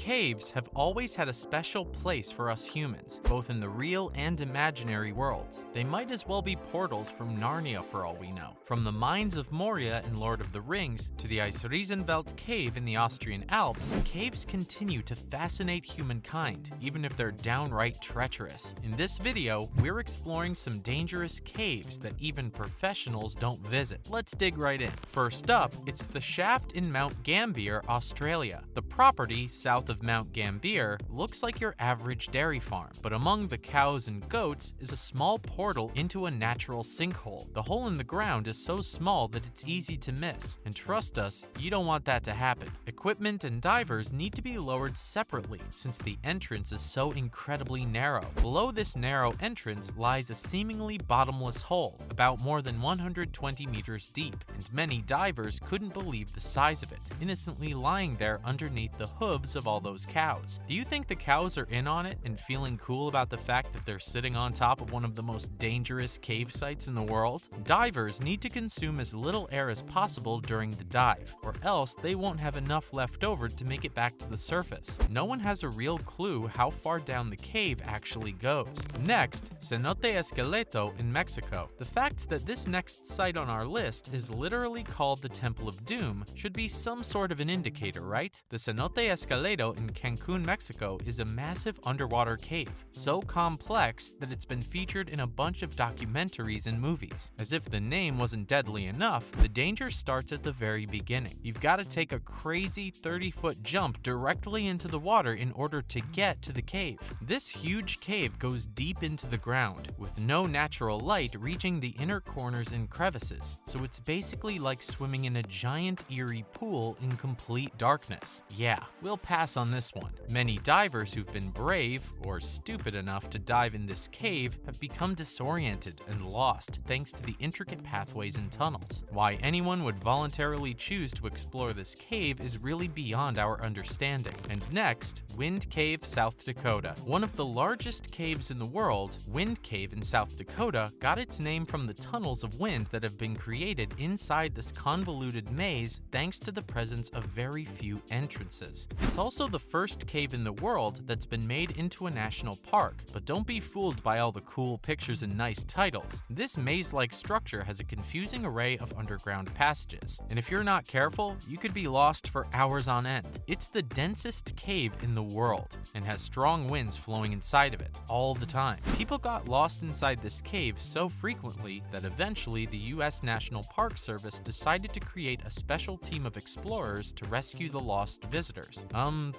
Caves have always had a special place for us humans, both in the real and imaginary worlds. They might as well be portals from Narnia for all we know. From the Mines of Moria in Lord of the Rings to the Eisenwelt Cave in the Austrian Alps, caves continue to fascinate humankind, even if they're downright treacherous. In this video, we're exploring some dangerous caves that even professionals don't visit. Let's dig right in. First up, it's the shaft in Mount Gambier, Australia. The property south of Mount Gambier looks like your average dairy farm, but among the cows and goats is a small portal into a natural sinkhole. The hole in the ground is so small that it's easy to miss, and trust us, you don't want that to happen. Equipment and divers need to be lowered separately since the entrance is so incredibly narrow. Below this narrow entrance lies a seemingly bottomless hole, about more than 120 meters deep, and many divers couldn't believe the size of it, innocently lying there underneath the hooves of all those cows. Do you think the cows are in on it and feeling cool about the fact that they're sitting on top of one of the most dangerous cave sites in the world? Divers need to consume as little air as possible during the dive, or else they won't have enough left over to make it back to the surface. No one has a real clue how far down the cave actually goes. Next, Cenote Esqueleto in Mexico. The fact that this next site on our list is literally called the Temple of Doom should be some sort of an indicator, right? The Cenote Esqueleto in Cancun, Mexico is a massive underwater cave, so complex that it's been featured in a bunch of documentaries and movies. As if the name wasn't deadly enough, the danger starts at the very beginning. You've got to take a crazy 30-foot jump directly into the water in order to get to the cave. This huge cave goes deep into the ground, with no natural light reaching the inner corners and crevices, so it's basically like swimming in a giant eerie pool in complete darkness. Yeah, we'll pass on this one. Many divers who've been brave, or stupid enough to dive in this cave, have become disoriented and lost thanks to the intricate pathways and tunnels. Why anyone would voluntarily choose to explore this cave is really beyond our understanding. And next, Wind Cave, South Dakota. One of the largest caves in the world, Wind Cave in South Dakota got its name from the tunnels of wind that have been created inside this convoluted maze thanks to the presence of very few entrances. It's also the first cave in the world that's been made into a national park, but don't be fooled by all the cool pictures and nice titles. This maze-like structure has a confusing array of underground passages, and if you're not careful, you could be lost for hours on end. It's the densest cave in the world and has strong winds flowing inside of it all the time. People got lost inside this cave so frequently that eventually the US National Park Service decided to create a special team of explorers to rescue the lost visitors.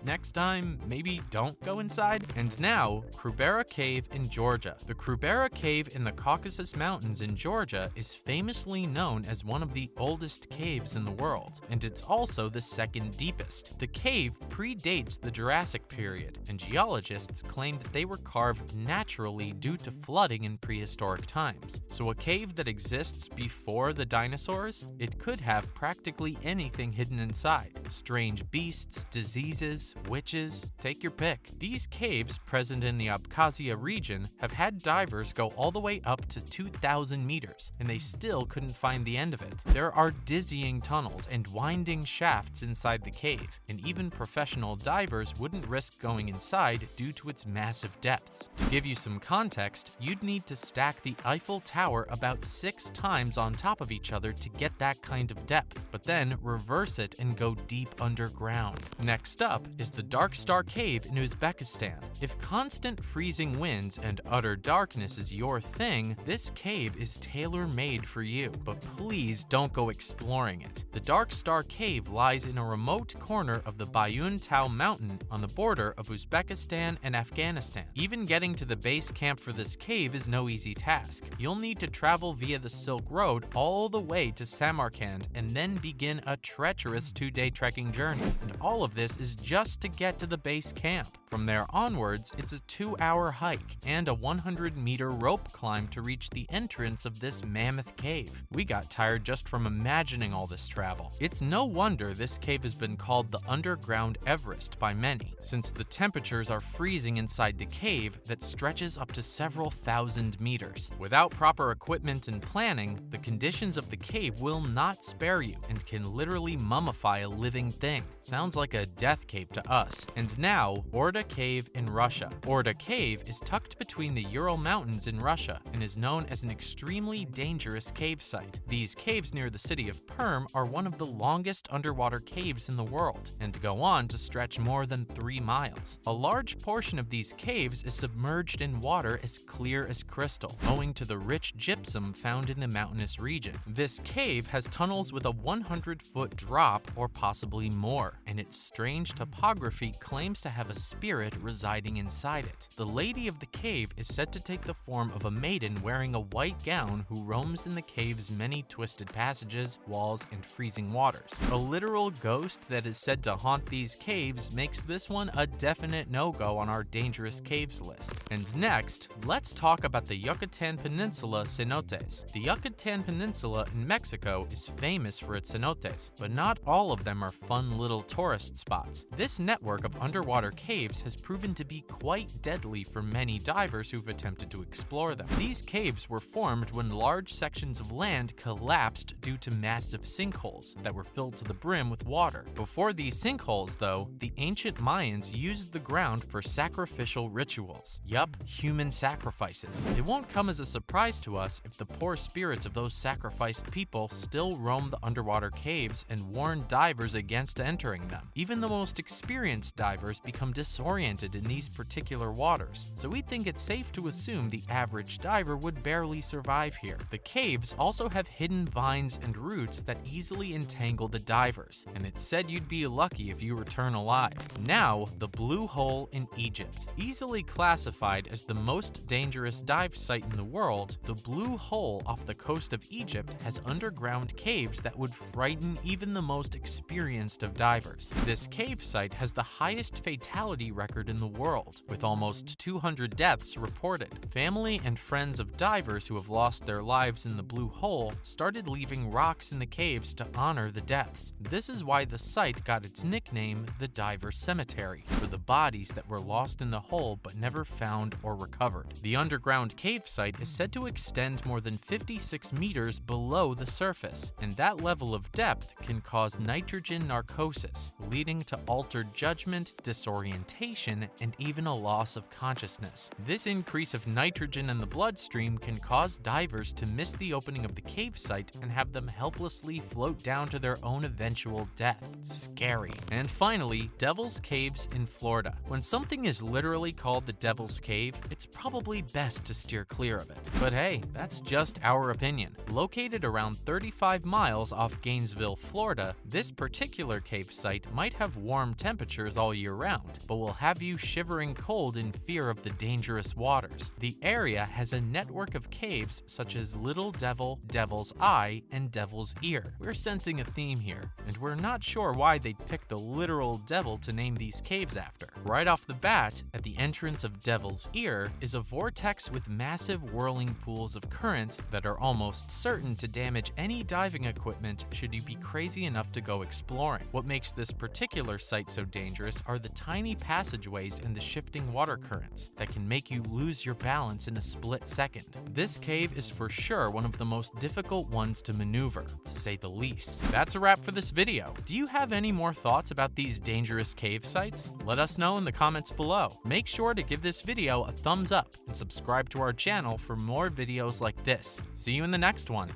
Next time, maybe don't go inside? And now, Krubera Cave in Georgia. The Krubera Cave in the Caucasus Mountains in Georgia is famously known as one of the oldest caves in the world, and it's also the second deepest. The cave predates the Jurassic period, and geologists claim that they were carved naturally due to flooding in prehistoric times. So a cave that exists before the dinosaurs? It could have practically anything hidden inside. Strange beasts, diseases, witches, take your pick. These caves, present in the Abkhazia region, have had divers go all the way up to 2,000 meters, and they still couldn't find the end of it. There are dizzying tunnels and winding shafts inside the cave, and even professional divers wouldn't risk going inside due to its massive depths. To give you some context, you'd need to stack the Eiffel Tower about 6 times on top of each other to get that kind of depth, but then reverse it and go deep underground. Next up is the Dark Star Cave in Uzbekistan. If constant freezing winds and utter darkness is your thing, this cave is tailor-made for you, but please don't go exploring it. The Dark Star Cave lies in a remote corner of the Bayun Tau mountain on the border of Uzbekistan and Afghanistan. Even getting to the base camp for this cave is no easy task. You'll need to travel via the Silk Road all the way to Samarkand and then begin a treacherous 2-day trekking journey. And all of this is just to get to the base camp. From there onwards, it's a 2-hour hike and a 100-meter rope climb to reach the entrance of this mammoth cave. We got tired just from imagining all this travel. It's no wonder this cave has been called the underground Everest by many, since the temperatures are freezing inside the cave that stretches up to several thousand meters. Without proper equipment and planning, the conditions of the cave will not spare you and can literally mummify a living thing. Sounds like a death cave to us. And now, Orda Cave in Russia. Orda Cave is tucked between the Ural Mountains in Russia and is known as an extremely dangerous cave site. These caves near the city of Perm are one of the longest underwater caves in the world and go on to stretch more than 3 miles. A large portion of these caves is submerged in water as clear as crystal, owing to the rich gypsum found in the mountainous region. This cave has tunnels with a 100-foot drop or possibly more, and its strange topography claims to have a spirit residing inside it. The lady of the cave is said to take the form of a maiden wearing a white gown who roams in the cave's many twisted passages, walls, and freezing waters. A literal ghost that is said to haunt these caves makes this one a definite no-go on our dangerous caves list. And next, let's talk about the Yucatan Peninsula cenotes. The Yucatan Peninsula in Mexico is famous for its cenotes, but not all of them are fun little tourist spots. This network of underwater caves has proven to be quite deadly for many divers who've attempted to explore them. These caves were formed when large sections of land collapsed due to massive sinkholes that were filled to the brim with water. Before these sinkholes, though, the ancient Mayans used the ground for sacrificial rituals. Yup, human sacrifices. It won't come as a surprise to us if the poor spirits of those sacrificed people still roam the underwater caves and warn divers against entering them. Even the most experienced divers become disoriented in these particular waters, so we think it's safe to assume the average diver would barely survive here. The caves also have hidden vines and roots that easily entangle the divers, and it's said you'd be lucky if you return alive. Now, the Blue Hole in Egypt. Easily classified as the most dangerous dive site in the world, the Blue Hole off the coast of Egypt has underground caves that would frighten even the most experienced of divers. This cave site has the highest fatality record in the world, with almost 200 deaths reported. Family and friends of divers who have lost their lives in the Blue Hole started leaving rocks in the caves to honor the deaths. This is why the site got its nickname, the Diver Cemetery, for the bodies that were lost in the hole but never found or recovered. The underground cave site is said to extend more than 56 meters below the surface, and that level of depth can cause nitrogen narcosis, leading to altered judgment, disorientation, and even a loss of consciousness. This increase of nitrogen in the bloodstream can cause divers to miss the opening of the cave site and have them helplessly float down to their own eventual death. Scary. And finally, Devil's Caves in Florida. When something is literally called the Devil's Cave, it's probably best to steer clear of it. But hey, that's just our opinion. Located around 35 miles off Gainesville, Florida, this particular cave site might have warm temperatures all year round, but will have you shivering cold in fear of the dangerous waters. The area has a network of caves such as Little Devil, Devil's Eye, and Devil's Ear. We're sensing a theme here, and we're not sure why they'd pick the literal devil to name these caves after. Right off the bat, at the entrance of Devil's Ear is a vortex with massive whirling pools of currents that are almost certain to damage any diving equipment should you be crazy enough to go exploring. What makes this particular site so dangerous are the tiny passageways and the shifting water currents that can make you lose your balance in a split second. This cave is for sure one of the most difficult ones to maneuver, to say the least. That's a wrap for this video. Do you have any more thoughts about these dangerous cave sites? Let us know in the comments below. Make sure to give this video a thumbs up and subscribe to our channel for more videos like this. See you in the next one.